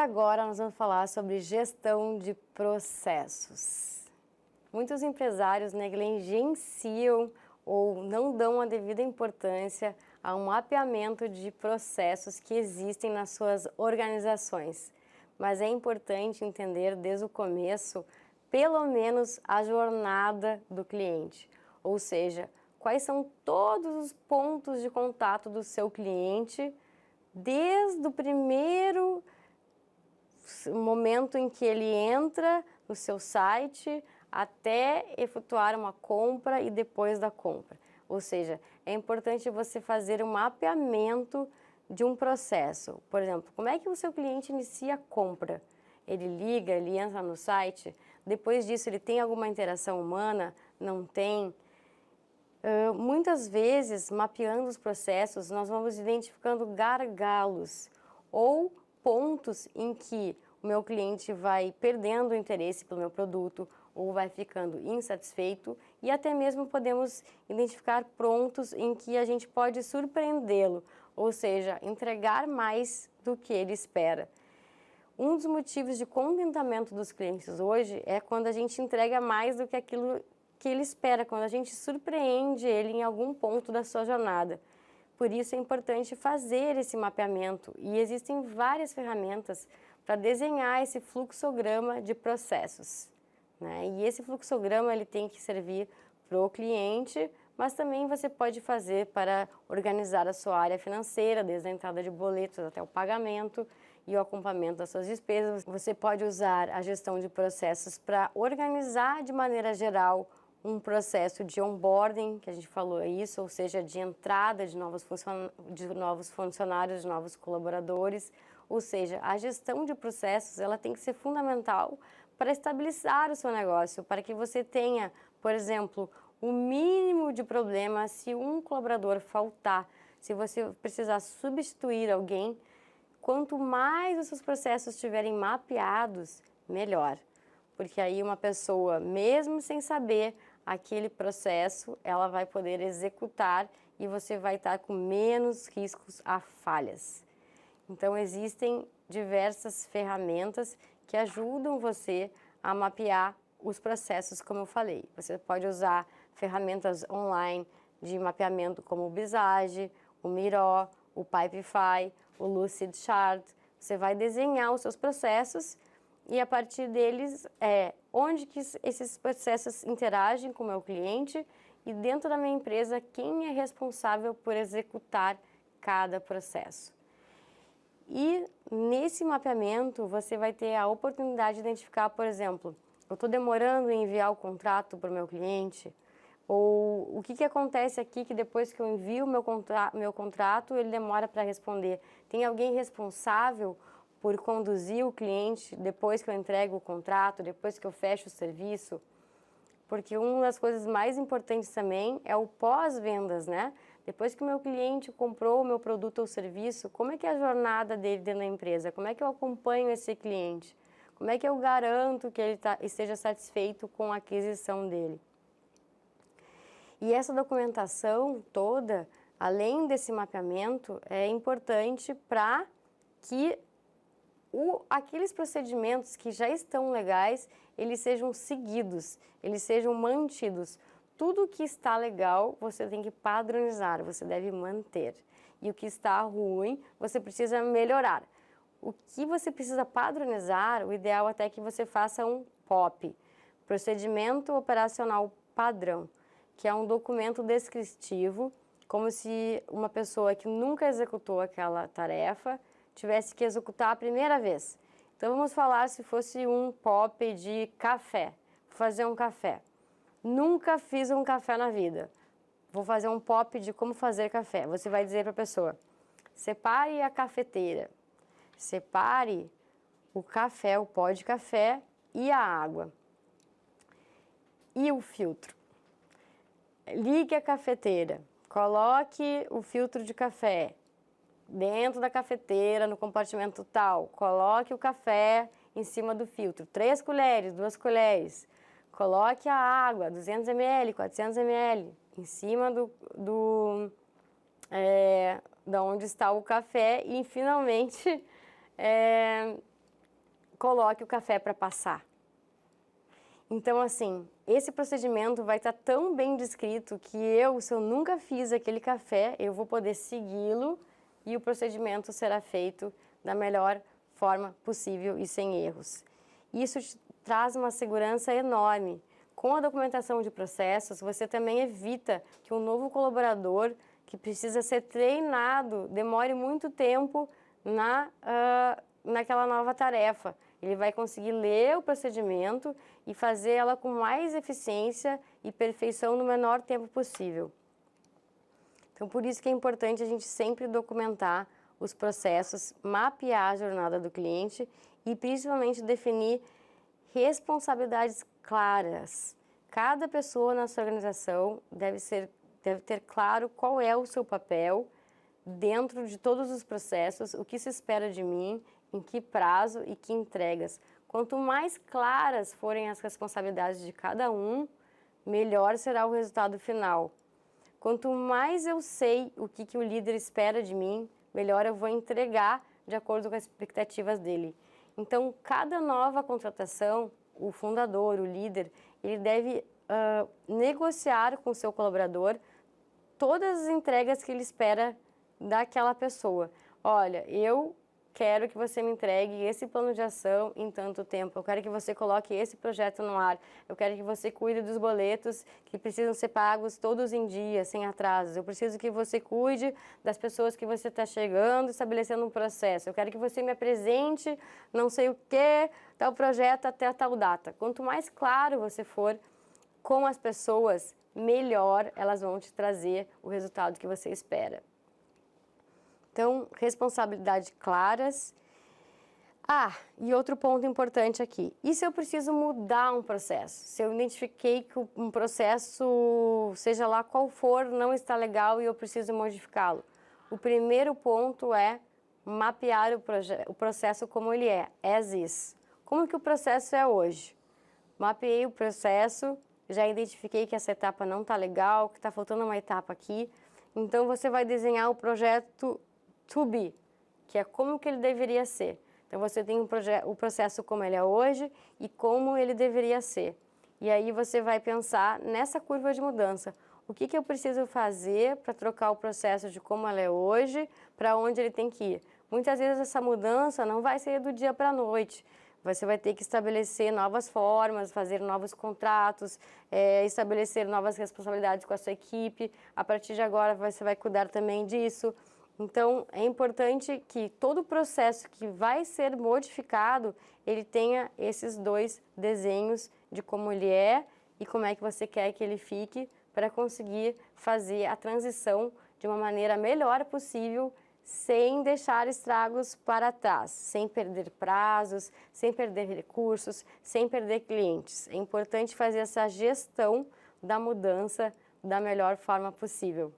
agora nós vamos falar sobre gestão de processos. Muitos empresários negligenciam ou não dão a devida importância a um mapeamento de processos que existem nas suas organizações. Mas é importante entender desde o começo, pelo menos, a jornada do cliente. Ou seja, quais são todos os pontos de contato do seu cliente, desde o primeiro momento em que ele entra no seu site até efetuar uma compra e depois da compra. Ou seja, é importante você fazer um mapeamento de um processo. Por exemplo, como é que o seu cliente inicia a compra? Ele liga, ele entra no site, depois disso ele tem alguma interação humana? Não tem? Muitas vezes, mapeando os processos, nós vamos identificando gargalos ou pontos em que o meu cliente vai perdendo o interesse pelo meu produto ou vai ficando insatisfeito, e até mesmo podemos identificar pontos em que a gente pode surpreendê-lo, ou seja, entregar mais do que ele espera. Um dos motivos de contentamento dos clientes hoje é quando a gente entrega mais do que aquilo que ele espera, quando a gente surpreende ele em algum ponto da sua jornada. Por isso é importante fazer esse mapeamento, e existem várias ferramentas para desenhar esse fluxograma de processos, né? E esse fluxograma ele tem que servir para o cliente, mas também você pode fazer para organizar a sua área financeira, desde a entrada de boletos até o pagamento e o acompanhamento das suas despesas. Você pode usar a gestão de processos para organizar de maneira geral um processo de onboarding, que a gente falou isso, ou seja, de entrada de novos funcionários, de novos colaboradores. Ou seja, a gestão de processos ela tem que ser fundamental para estabilizar o seu negócio, para que você tenha, por exemplo, o mínimo de problema se um colaborador faltar, se você precisar substituir alguém. Quanto mais os seus processos estiverem mapeados, melhor. Porque aí uma pessoa, mesmo sem saber aquele processo, ela vai poder executar e você vai estar com menos riscos a falhas. Então existem diversas ferramentas que ajudam você a mapear os processos, como eu falei. Você pode usar ferramentas online de mapeamento como o Visage, o Miro, o Pipefy, o Lucidchart. Você vai desenhar os seus processos e a partir deles onde que esses processos interagem com o meu cliente e dentro da minha empresa quem é responsável por executar cada processo. E nesse mapeamento você vai ter a oportunidade de identificar, por exemplo, eu estou demorando em enviar o contrato para o meu cliente, ou o que acontece aqui que depois que eu envio meu contrato ele demora para responder. Tem alguém responsável por conduzir o cliente depois que eu entrego o contrato, depois que eu fecho o serviço? Porque uma das coisas mais importantes também é o pós-vendas, né? Depois que o meu cliente comprou o meu produto ou serviço, como é que é a jornada dele dentro da empresa? Como é que eu acompanho esse cliente? Como é que eu garanto que ele esteja satisfeito com a aquisição dele? E essa documentação toda, além desse mapeamento, é importante para que aqueles procedimentos que já estão legais, eles sejam seguidos, eles sejam mantidos. Tudo que está legal, você tem que padronizar, você deve manter. E o que está ruim, você precisa melhorar. O que você precisa padronizar, o ideal até é que você faça um POP, Procedimento Operacional Padrão, que é um documento descritivo, como se uma pessoa que nunca executou aquela tarefa tivesse que executar a primeira vez. Então vamos falar se fosse um POP de café, fazer um café. Nunca fiz um café na vida. Vou fazer um POP de como fazer café. Você vai dizer para a pessoa, separe a cafeteira, separe o café, o pó de café e a água. E o filtro. Ligue a cafeteira, coloque o filtro de café dentro da cafeteira, no compartimento tal. Coloque o café em cima do filtro, 3 colheres, 2 colheres. Coloque a água, 200 ml, 400 ml, em cima da onde está o café e finalmente coloque o café para passar. Então, assim, esse procedimento vai estar tão bem descrito que se eu nunca fiz aquele café, eu vou poder segui-lo e o procedimento será feito da melhor forma possível e sem erros. Isso te traz uma segurança enorme. Com a documentação de processos, você também evita que um novo colaborador que precisa ser treinado demore muito tempo naquela nova tarefa. Ele vai conseguir ler o procedimento e fazer ela com mais eficiência e perfeição no menor tempo possível. Então, por isso que é importante a gente sempre documentar os processos, mapear a jornada do cliente e principalmente definir responsabilidades claras. Cada pessoa na sua organização deve ter claro qual é o seu papel dentro de todos os processos, o que se espera de mim, em que prazo e que entregas. Quanto mais claras forem as responsabilidades de cada um, melhor será o resultado final. Quanto mais eu sei o que o líder espera de mim, melhor eu vou entregar de acordo com as expectativas dele. Então, cada nova contratação, o fundador, o líder, ele deve negociar com o seu colaborador todas as entregas que ele espera daquela pessoa. Olha, eu quero que você me entregue esse plano de ação em tanto tempo, eu quero que você coloque esse projeto no ar, eu quero que você cuide dos boletos que precisam ser pagos todos em dia, sem atrasos, eu preciso que você cuide das pessoas que você está chegando, estabelecendo um processo, eu quero que você me apresente não sei o que, tal projeto até tal data. Quanto mais claro você for com as pessoas, melhor elas vão te trazer o resultado que você espera. Então, responsabilidades claras. E outro ponto importante aqui. E se eu preciso mudar um processo? Se eu identifiquei que um processo, seja lá qual for, não está legal e eu preciso modificá-lo? O primeiro ponto é mapear o processo como ele é, as is. Como que o processo é hoje? Mapeei o processo, já identifiquei que essa etapa não está legal, que está faltando uma etapa aqui. Então, você vai desenhar o projeto to be, que é como que ele deveria ser. Então, você tem o processo como ele é hoje e como ele deveria ser. E aí você vai pensar nessa curva de mudança. O que eu preciso fazer para trocar o processo de como ela é hoje para onde ele tem que ir? Muitas vezes essa mudança não vai ser do dia para a noite. Você vai ter que estabelecer novas formas, fazer novos contratos, estabelecer novas responsabilidades com a sua equipe. A partir de agora, você vai cuidar também disso. Então, é importante que todo o processo que vai ser modificado, ele tenha esses dois desenhos de como ele é e como é que você quer que ele fique para conseguir fazer a transição de uma maneira melhor possível, sem deixar estragos para trás, sem perder prazos, sem perder recursos, sem perder clientes. É importante fazer essa gestão da mudança da melhor forma possível.